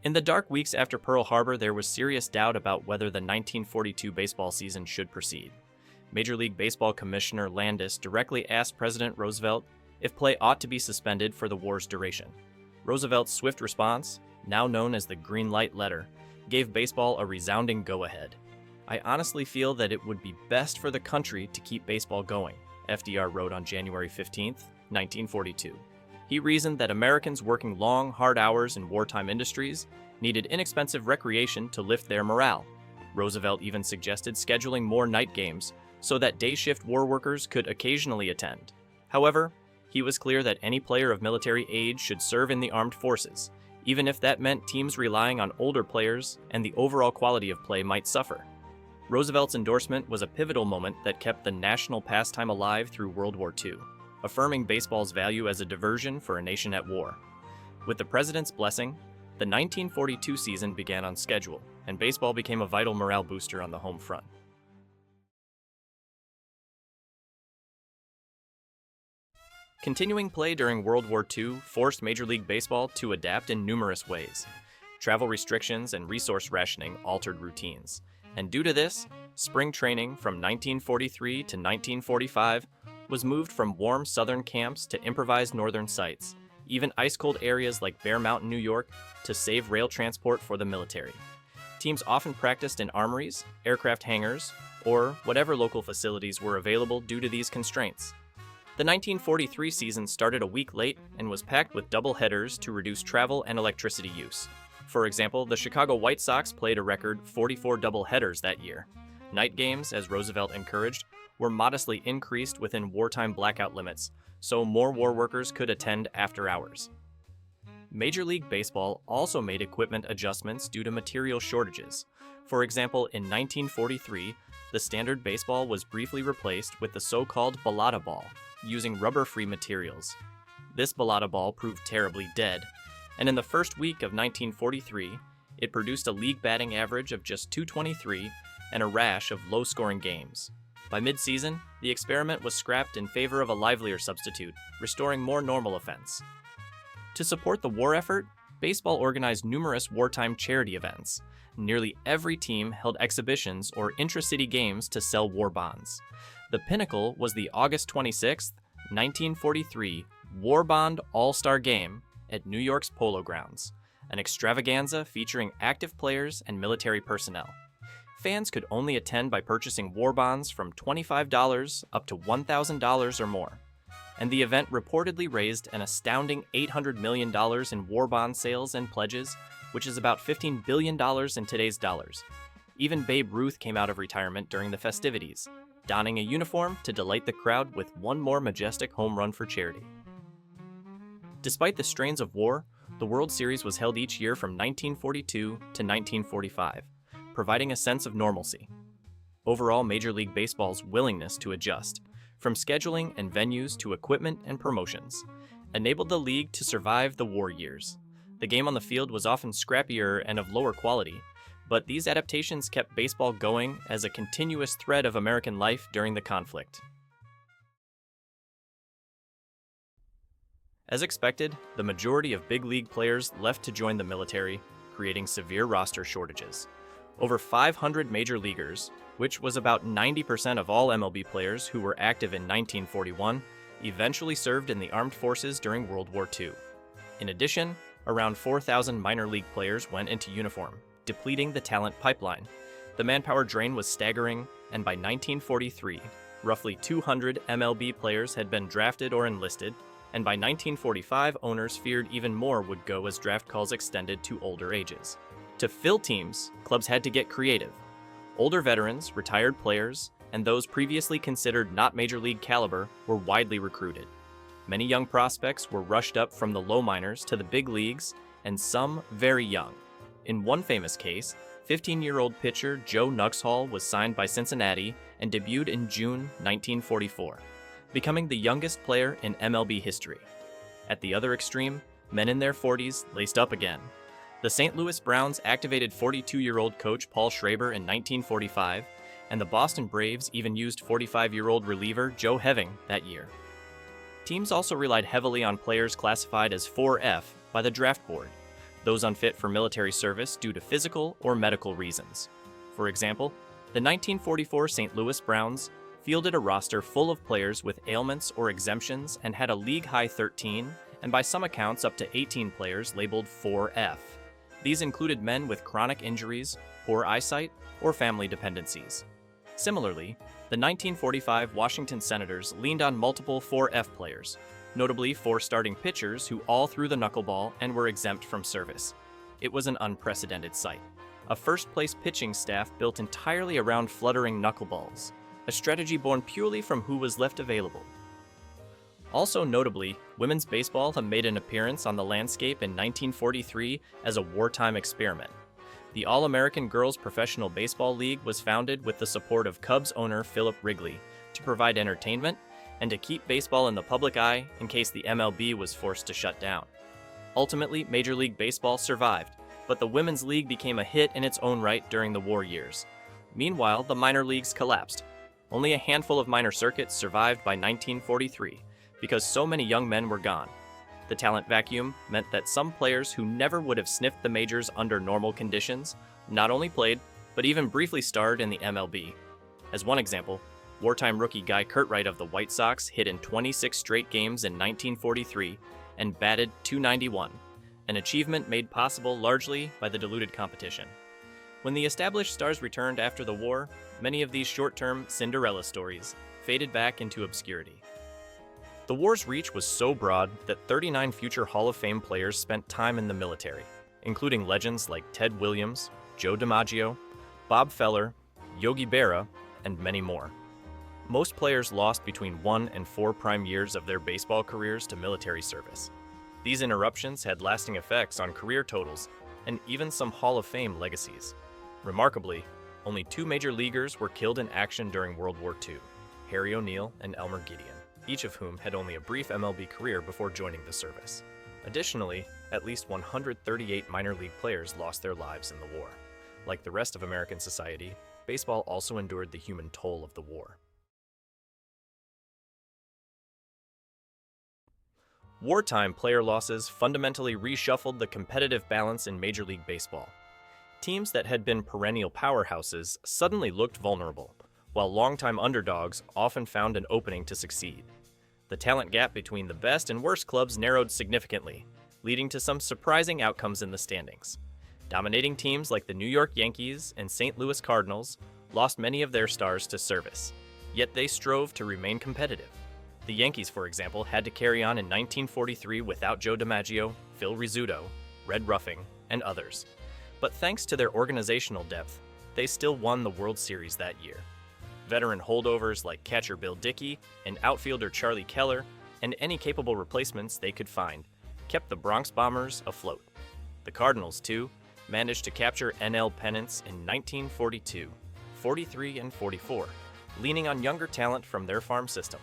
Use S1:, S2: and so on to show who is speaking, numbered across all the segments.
S1: In the dark weeks after Pearl Harbor, there was serious doubt about whether the 1942 baseball season should proceed. Major League Baseball Commissioner Landis directly asked President Roosevelt if play ought to be suspended for the war's duration. Roosevelt's swift response, now known as the Green Light Letter, gave baseball a resounding go-ahead. "I honestly feel that it would be best for the country to keep baseball going," FDR wrote on January 15, 1942. He reasoned that Americans working long, hard hours in wartime industries needed inexpensive recreation to lift their morale. Roosevelt even suggested scheduling more night games so that day-shift war workers could occasionally attend. However, he was clear that any player of military age should serve in the armed forces, even if that meant teams relying on older players and the overall quality of play might suffer. Roosevelt's endorsement was a pivotal moment that kept the national pastime alive through World War II, affirming baseball's value as a diversion for a nation at war. With the president's blessing, the 1942 season began on schedule, and baseball became a vital morale booster on the home front. Continuing play during World War II forced Major League Baseball to adapt in numerous ways. Travel restrictions and resource rationing altered routines, and due to this, spring training from 1943 to 1945 was moved from warm southern camps to improvised northern sites, even ice-cold areas like Bear Mountain, New York, to save rail transport for the military. Teams often practiced in armories, aircraft hangars, or whatever local facilities were available due to these constraints. The 1943 season started a week late and was packed with double headers to reduce travel and electricity use. For example, the Chicago White Sox played a record 44 double headers that year. Night games, as Roosevelt encouraged, were modestly increased within wartime blackout limits, so more war workers could attend after hours. Major League Baseball also made equipment adjustments due to material shortages. For example, in 1943, the standard baseball was briefly replaced with the so-called balata ball, using rubber-free materials. This balata ball proved terribly dead, and in the first week of 1943, it produced a league batting average of just .223 and a rash of low-scoring games. By mid-season, the experiment was scrapped in favor of a livelier substitute, restoring more normal offense. To support the war effort, baseball organized numerous wartime charity events. Nearly every team held exhibitions or intra-city games to sell war bonds. The pinnacle was the August 26, 1943 War Bond All-Star Game at New York's Polo Grounds, an extravaganza featuring active players and military personnel. Fans could only attend by purchasing war bonds from $25 up to $1,000 or more, and the event reportedly raised an astounding $800 million in war bond sales and pledges, which is about $15 billion in today's dollars. Even Babe Ruth came out of retirement during the festivities, donning a uniform to delight the crowd with one more majestic home run for charity. Despite the strains of war, the World Series was held each year from 1942 to 1945, providing a sense of normalcy. Overall, Major League Baseball's willingness to adjust, from scheduling and venues to equipment and promotions, enabled the league to survive the war years. The game on the field was often scrappier and of lower quality, but these adaptations kept baseball going as a continuous thread of American life during the conflict. As expected, the majority of big league players left to join the military, creating severe roster shortages. Over 500 major leaguers, which was about 90% of all MLB players who were active in 1941, eventually served in the armed forces during World War II. In addition, around 4,000 minor league players went into uniform, depleting the talent pipeline. The manpower drain was staggering, and by 1943, roughly 200 MLB players had been drafted or enlisted, and by 1945, owners feared even more would go as draft calls extended to older ages. To fill teams, clubs had to get creative. Older veterans, retired players, and those previously considered not major league caliber were widely recruited. Many young prospects were rushed up from the low minors to the big leagues, and some very young. In one famous case, 15-year-old pitcher Joe Nuxhall was signed by Cincinnati and debuted in June 1944, becoming the youngest player in MLB history. At the other extreme, men in their 40s laced up again. The St. Louis Browns activated 42-year-old coach Paul Schraber in 1945, and the Boston Braves even used 45-year-old reliever Joe Heving that year. Teams also relied heavily on players classified as 4F by the draft board. those unfit for military service due to physical or medical reasons. For example, the 1944 St. Louis Browns fielded a roster full of players with ailments or exemptions and had a league-high 13, and by some accounts up to 18 players labeled 4F. These included men with chronic injuries, poor eyesight, or family dependencies. Similarly, the 1945 Washington Senators leaned on multiple 4F players, notably 4 starting pitchers who all threw the knuckleball and were exempt from service. It was an unprecedented sight. A first-place pitching staff built entirely around fluttering knuckleballs, a strategy born purely from who was left available. Also notably, women's baseball had made an appearance on the landscape in 1943 as a wartime experiment. The All-American Girls Professional Baseball League was founded with the support of Cubs owner Philip Wrigley to provide entertainment and to keep baseball in the public eye in case the MLB was forced to shut down. Ultimately, Major League Baseball survived, but the Women's League became a hit in its own right during the war years. Meanwhile, the minor leagues collapsed. Only a handful of minor circuits survived by 1943 because so many young men were gone. The talent vacuum meant that some players who never would have sniffed the majors under normal conditions not only played, but even briefly starred in the MLB. As one example, wartime rookie Guy Curtright of the White Sox hit in 26 straight games in 1943 and batted .291, an achievement made possible largely by the diluted competition. When the established stars returned after the war, many of these short-term Cinderella stories faded back into obscurity. The war's reach was so broad that 39 future Hall of Fame players spent time in the military, including legends like Ted Williams, Joe DiMaggio, Bob Feller, Yogi Berra, and many more. Most players lost between 1 and 4 prime years of their baseball careers to military service. These interruptions had lasting effects on career totals and even some Hall of Fame legacies. Remarkably, only 2 major leaguers were killed in action during World War II, Harry O'Neill and Elmer Gideon, each of whom had only a brief MLB career before joining the service. Additionally, at least 138 minor league players lost their lives in the war. Like the rest of American society, baseball also endured the human toll of the war. Wartime player losses fundamentally reshuffled the competitive balance in Major League Baseball. Teams that had been perennial powerhouses suddenly looked vulnerable, while longtime underdogs often found an opening to succeed. The talent gap between the best and worst clubs narrowed significantly, leading to some surprising outcomes in the standings. Dominating teams like the New York Yankees and St. Louis Cardinals lost many of their stars to service, yet they strove to remain competitive. The Yankees, for example, had to carry on in 1943 without Joe DiMaggio, Phil Rizzuto, Red Ruffing, and others. But thanks to their organizational depth, they still won the World Series that year. Veteran holdovers like catcher Bill Dickey and outfielder Charlie Keller, and any capable replacements they could find, kept the Bronx Bombers afloat. The Cardinals, too, managed to capture NL pennants in 1942, 43, and 44, leaning on younger talent from their farm system.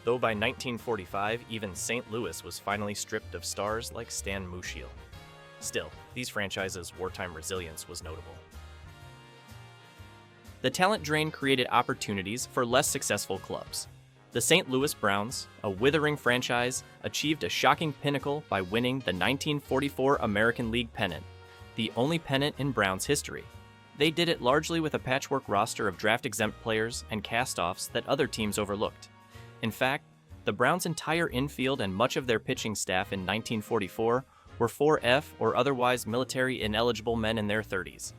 S1: Though by 1945, even St. Louis was finally stripped of stars like Stan Musial. Still, these franchises' wartime resilience was notable. The talent drain created opportunities for less successful clubs. The St. Louis Browns, a withering franchise, achieved a shocking pinnacle by winning the 1944 American League pennant, the only pennant in Browns history. They did it largely with a patchwork roster of draft-exempt players and cast-offs that other teams overlooked. In fact, the Browns' entire infield and much of their pitching staff in 1944 were 4F or otherwise military ineligible men in their 30s.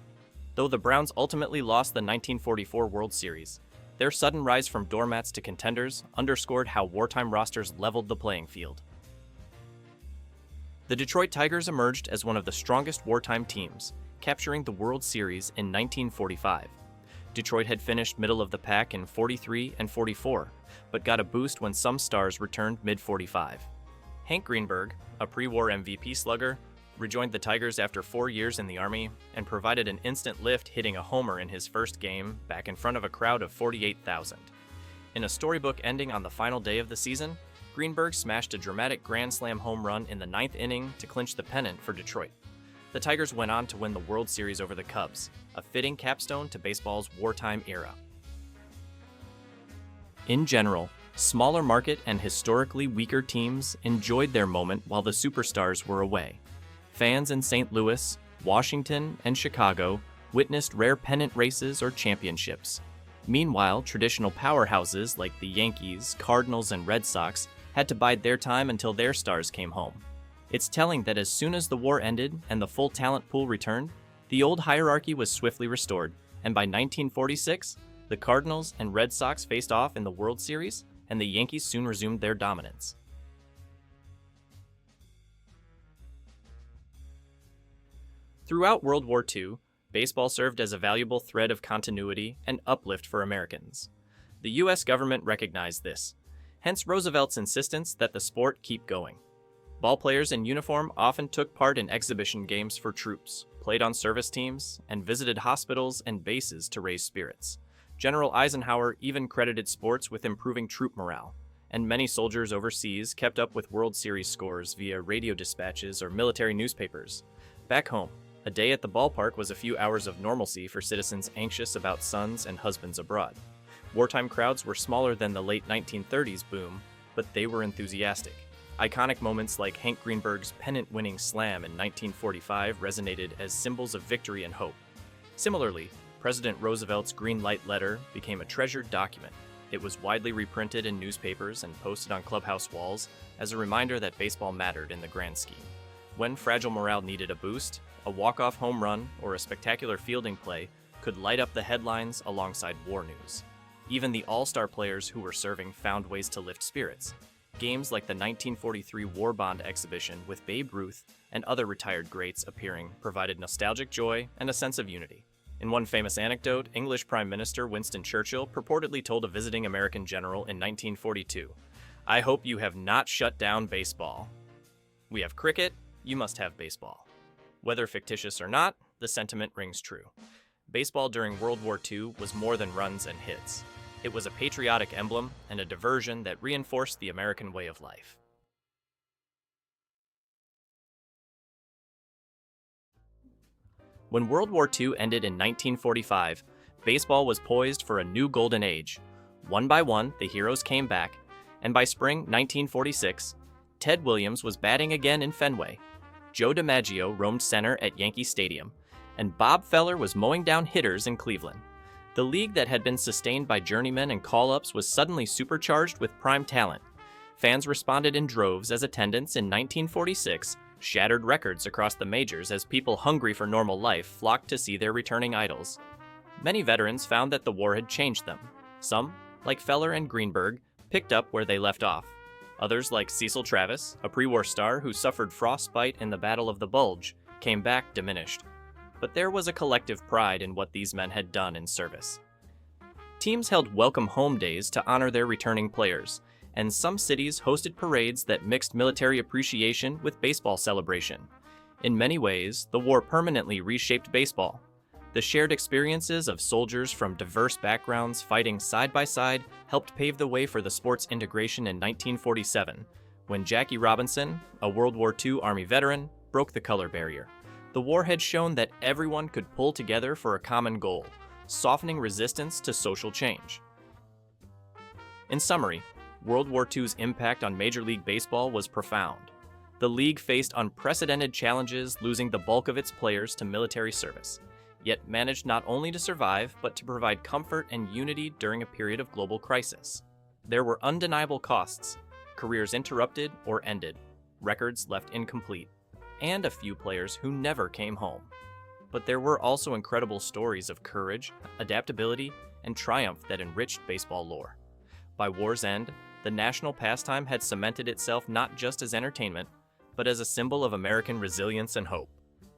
S1: Though the Browns ultimately lost the 1944 World Series, their sudden rise from doormats to contenders underscored how wartime rosters leveled the playing field. The Detroit Tigers emerged as one of the strongest wartime teams, capturing the World Series in 1945. Detroit had finished middle of the pack in 43 and 44, but got a boost when some stars returned mid-45. Hank Greenberg, a pre-war MVP slugger, rejoined the Tigers after 4 years in the Army and provided an instant lift, hitting a homer in his first game back in front of a crowd of 48,000. In a storybook ending on the final day of the season, Greenberg smashed a dramatic grand slam home run in the 9th inning to clinch the pennant for Detroit. The Tigers went on to win the World Series over the Cubs, a fitting capstone to baseball's wartime era. In general, smaller market and historically weaker teams enjoyed their moment while the superstars were away. Fans in St. Louis, Washington, and Chicago witnessed rare pennant races or championships. Meanwhile, traditional powerhouses like the Yankees, Cardinals, and Red Sox had to bide their time until their stars came home. It's telling that as soon as the war ended and the full talent pool returned, the old hierarchy was swiftly restored, and by 1946, the Cardinals and Red Sox faced off in the World Series, and the Yankees soon resumed their dominance. Throughout World War II, baseball served as a valuable thread of continuity and uplift for Americans. The U.S. government recognized this, hence Roosevelt's insistence that the sport keep going. Ballplayers in uniform often took part in exhibition games for troops, played on service teams, and visited hospitals and bases to raise spirits. General Eisenhower even credited sports with improving troop morale, and many soldiers overseas kept up with World Series scores via radio dispatches or military newspapers. Back home, a day at the ballpark was a few hours of normalcy for citizens anxious about sons and husbands abroad. Wartime crowds were smaller than the late 1930s boom, but they were enthusiastic. Iconic moments like Hank Greenberg's pennant-winning slam in 1945 resonated as symbols of victory and hope. Similarly, President Roosevelt's green light letter became a treasured document. It was widely reprinted in newspapers and posted on clubhouse walls as a reminder that baseball mattered in the grand scheme. When fragile morale needed a boost, a walk-off home run or a spectacular fielding play could light up the headlines alongside war news. Even the all-star players who were serving found ways to lift spirits. Games like the 1943 War Bond exhibition with Babe Ruth and other retired greats appearing provided nostalgic joy and a sense of unity. In one famous anecdote, English Prime Minister Winston Churchill purportedly told a visiting American general in 1942, "I hope you have not shut down baseball. We have cricket, you must have baseball." Whether fictitious or not, the sentiment rings true. Baseball during World War II was more than runs and hits. It was a patriotic emblem and a diversion that reinforced the American way of life. When World War II ended in 1945, baseball was poised for a new golden age. One by one, the heroes came back, and by spring 1946, Ted Williams was batting again in Fenway. Joe DiMaggio roamed center at Yankee Stadium, and Bob Feller was mowing down hitters in Cleveland. The league that had been sustained by journeymen and call-ups was suddenly supercharged with prime talent. Fans responded in droves as attendance in 1946 shattered records across the majors as people hungry for normal life flocked to see their returning idols. Many veterans found that the war had changed them. Some, like Feller and Greenberg, picked up where they left off. Others, like Cecil Travis, a pre-war star who suffered frostbite in the Battle of the Bulge, came back diminished. But there was a collective pride in what these men had done in service. Teams held welcome home days to honor their returning players, and some cities hosted parades that mixed military appreciation with baseball celebration. In many ways, the war permanently reshaped baseball. The shared experiences of soldiers from diverse backgrounds fighting side by side helped pave the way for the sport's integration in 1947, when Jackie Robinson, a World War II Army veteran, broke the color barrier. The war had shown that everyone could pull together for a common goal, softening resistance to social change. In summary, World War II's impact on Major League Baseball was profound. The league faced unprecedented challenges, losing the bulk of its players to military service, yet managed not only to survive, but to provide comfort and unity during a period of global crisis. There were undeniable costs, careers interrupted or ended, records left incomplete, and a few players who never came home. But there were also incredible stories of courage, adaptability, and triumph that enriched baseball lore. By war's end, the national pastime had cemented itself not just as entertainment, but as a symbol of American resilience and hope.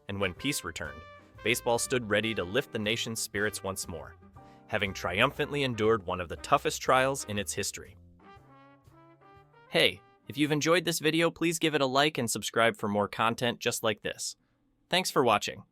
S1: And when peace returned, baseball stood ready to lift the nation's spirits once more, having triumphantly endured one of the toughest trials in its history. Hey, if you've enjoyed this video, please give it a like and subscribe for more content just like this. Thanks for watching.